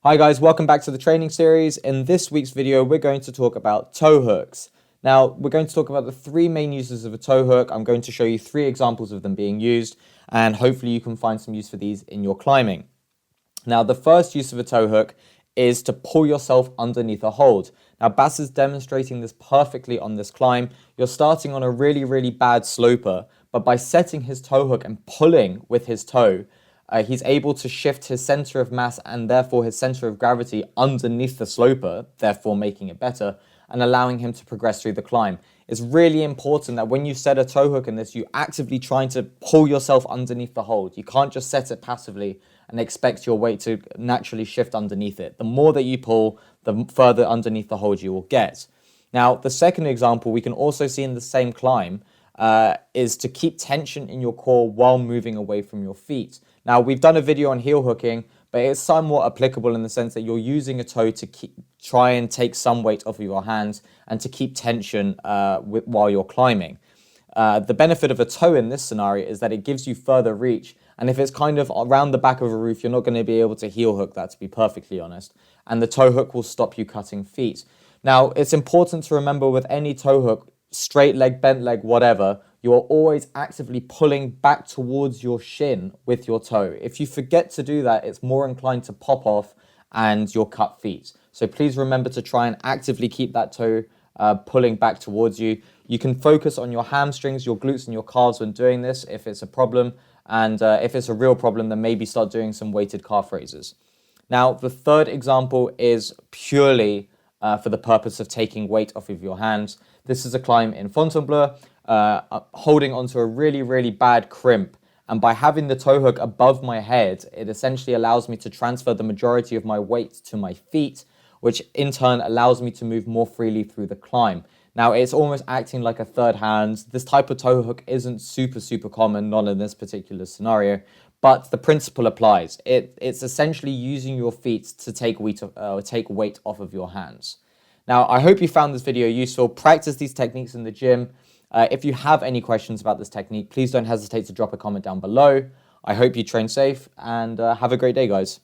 Hi guys, welcome back to the training series. In this week's video, we're going to talk about toe hooks. Now, we're going to talk about the three main uses of a toe hook. I'm going to show you three examples of them being used, and hopefully you can find some use for these in your climbing. Now, the first use of a toe hook is to pull yourself underneath a hold. Now, Bas is demonstrating this perfectly on this climb. You're starting on a really bad sloper, but by setting his toe hook and pulling with his toe, he's able to shift his center of mass and therefore his center of gravity underneath the sloper, therefore making it better and allowing him to progress through the climb. It's really important that when you set a toe hook in this, you actively trying to pull yourself underneath the hold. You can't just set it passively and expect your weight to naturally shift underneath it. The more that you pull, the further underneath the hold you will get. Now, the second example we can also see in the same climb is to keep tension in your core while moving away from your feet. Now, we've done a video on heel hooking, but it's somewhat applicable in the sense that you're using a toe to try and take some weight off of your hands and to keep tension while you're climbing. The benefit of a toe in this scenario is that it gives you further reach, and if it's kind of around the back of a roof, you're not going to be able to heel hook that, to be perfectly honest, and the toe hook will stop you cutting feet. Now, it's important to remember with any toe hook, straight leg, bent leg, whatever, you are always actively pulling back towards your shin with your toe. If you forget to do that, it's more inclined to pop off and you'll cut feet. So please remember to try and actively keep that toe pulling back towards you. You can focus on your hamstrings, your glutes and your calves when doing this if it's a problem. And if it's a real problem, then maybe start doing some weighted calf raises. Now, the third example is purely for the purpose of taking weight off of your hands. This is a climb in Fontainebleau, holding onto a really bad crimp. And by having the toe hook above my head, it essentially allows me to transfer the majority of my weight to my feet, which in turn allows me to move more freely through the climb. Now, it's almost acting like a third hand. This type of toe hook isn't super common, not in this particular scenario, but the principle applies. It's essentially using your feet to take weight off of your hands. Now, I hope you found this video useful. Practice these techniques in the gym. If you have any questions about this technique, please don't hesitate to drop a comment down below. I hope you train safe and have a great day, guys.